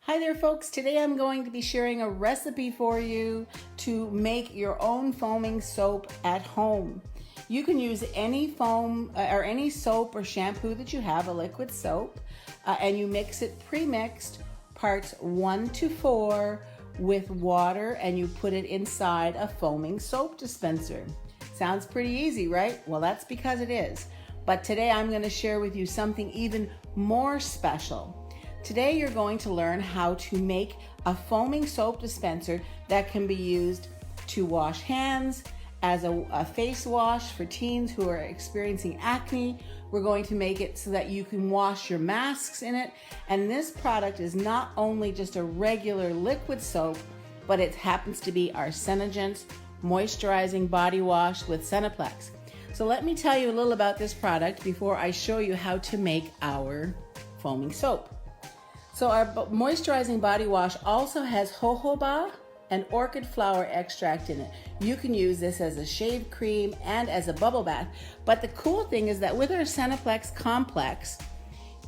Hi there folks, today I'm going to be sharing a recipe for you to make your own foaming soap at home. You can use any foam or any soap or shampoo that you have, a liquid soap, and you mix it pre-mixed parts 1 to 4 with water, and you put it inside a foaming soap dispenser. Sounds pretty easy, right? Well, that's because it is. But today I'm going to share with you something even more special. Today you're going to learn how to make a foaming soap dispenser that can be used to wash hands, as a face wash for teens who are experiencing acne. We're going to make it so that you can wash your masks in it. And this product is not only just a regular liquid soap, but it happens to be our SeneGence moisturizing body wash with SenePlex. So let me tell you a little about this product before I show you how to make our foaming soap. So our moisturizing body wash also has jojoba and orchid flower extract in it. You can use this as a shave cream and as a bubble bath. But the cool thing is that with our SenePlex Complex,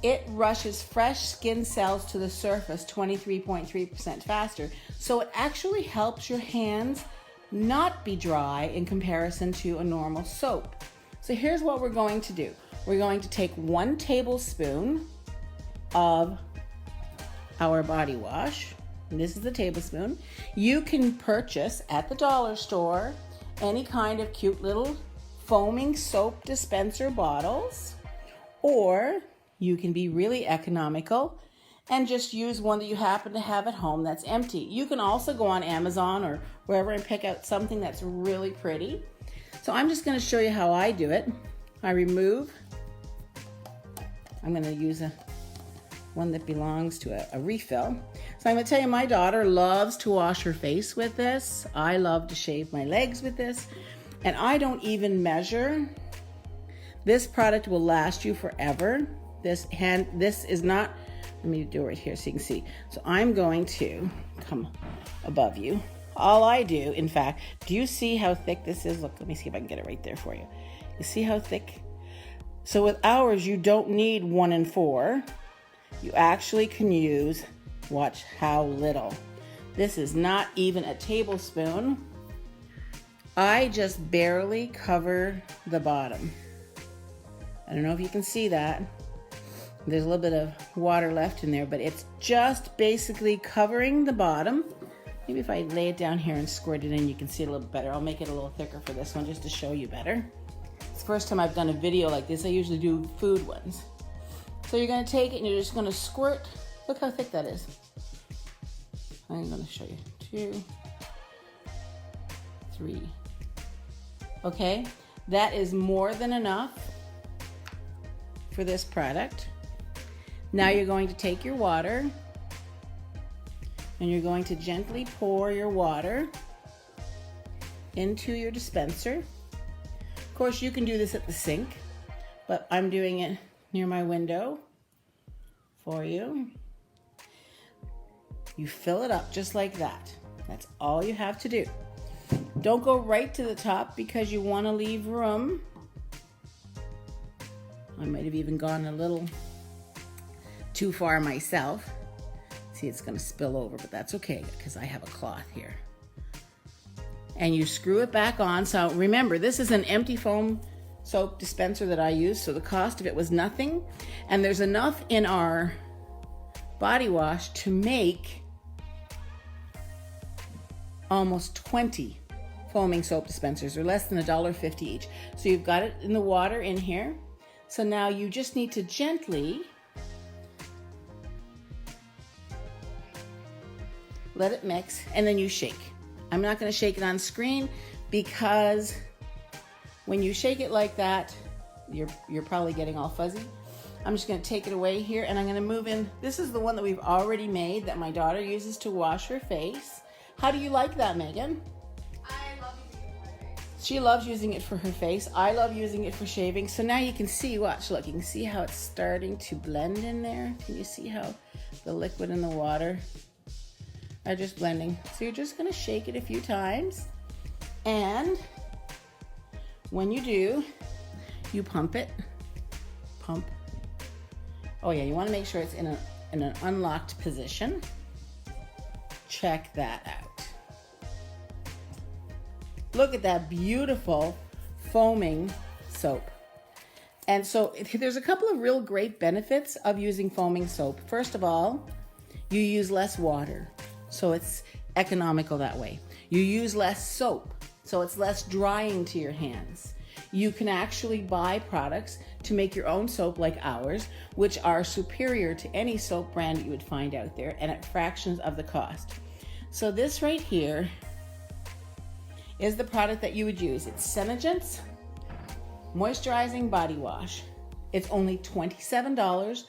it rushes fresh skin cells to the surface 23.3% faster. So it actually helps your hands not be dry in comparison to a normal soap. So here's what we're going to do. We're going to take 1 tablespoon of our body wash. And this is the tablespoon. You can purchase at the dollar store any kind of cute little foaming soap dispenser bottles, or you can be really economical and just use one that you happen to have at home that's empty. You can also go on Amazon or wherever and pick out something that's really pretty. So I'm just going to show you how I do it. I'm going to use one that belongs to a refill. So I'm going to tell you, my daughter loves to wash her face with this. I love to shave my legs with this. And I don't even measure. This product will last you forever. This is not, let me do it right here so you can see. So I'm going to come above you. All I do, in fact, do you see how thick this is? Look, let me see if I can get it right there for you. You see how thick? So with ours, you don't need 1 in 4. You actually can use, watch how little. This is not even a tablespoon. I just barely cover the bottom. I don't know if you can see that. There's a little bit of water left in there, but it's just basically covering the bottom. Maybe if I lay it down here and squirt it in, you can see it a little better. I'll make it a little thicker for this one just to show you better. It's the first time I've done a video like this. I usually do food ones. So you're going to take it and you're just going to squirt. Look how thick that is. I'm going to show you. 2, 3. Okay, that is more than enough for this product. Now you're going to take your water and you're going to gently pour your water into your dispenser. Of course, you can do this at the sink, but I'm doing it near my window for you. You fill it up just like that. That's all you have to do. Don't go right to the top because you want to leave room. I might have even gone a little too far myself. See, it's going to spill over, but that's okay because I have a cloth here. And you screw it back on. So remember, this is an empty foam soap dispenser that I use, so the cost of it was nothing. And there's enough in our body wash to make almost 20 foaming soap dispensers. They're less than $1.50 each. So you've got it in the water in here. So now you just need to gently let it mix, and then you shake. I'm not going to shake it on screen because when you shake it like that, you're probably getting all fuzzy. I'm just going to take it away here, and I'm going to move in. This is the one that we've already made that my daughter uses to wash her face. How do you like that, Megan? I love using it for my face. She loves using it for her face. I love using it for shaving. So now you can see, watch, look, you can see how it's starting to blend in there. Can you see how the liquid and the water are just blending? So you're just going to shake it a few times, and when you do, you pump it. Pump. Oh yeah, you want to make sure it's in an unlocked position. Check that out. Look at that beautiful foaming soap. And so there's a couple of real great benefits of using foaming soap. First of all, you use less water, so it's economical that way. You use less soap, so it's less drying to your hands. You can actually buy products to make your own soap like ours, which are superior to any soap brand that you would find out there and at fractions of the cost. So this right here is the product that you would use. It's SeneGence Moisturizing Body Wash. It's only $27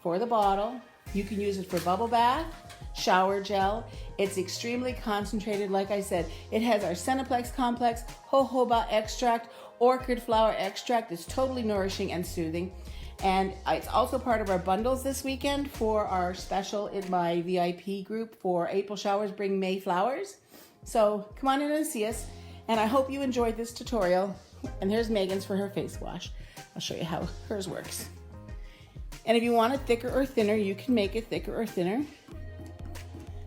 for the bottle. You can use it for bubble bath, shower gel. It's extremely concentrated. Like I said, it has our SenePlex Complex, jojoba extract, orchid flower extract. It's totally nourishing and soothing. And it's also part of our bundles this weekend for our special in my VIP group for April showers bring May flowers. So come on in and see us. And I hope you enjoyed this tutorial. And here's Megan's for her face wash. I'll show you how hers works. And if you want it thicker or thinner, you can make it thicker or thinner.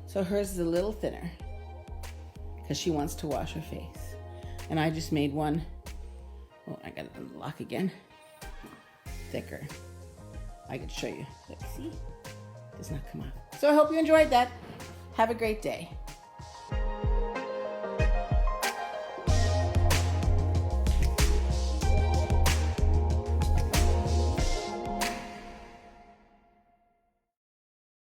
So hers is a little thinner because she wants to wash her face. And I just made one, oh, I got to unlock again, thicker. I could show you. Let's see. It does not come off. So I hope you enjoyed that. Have a great day.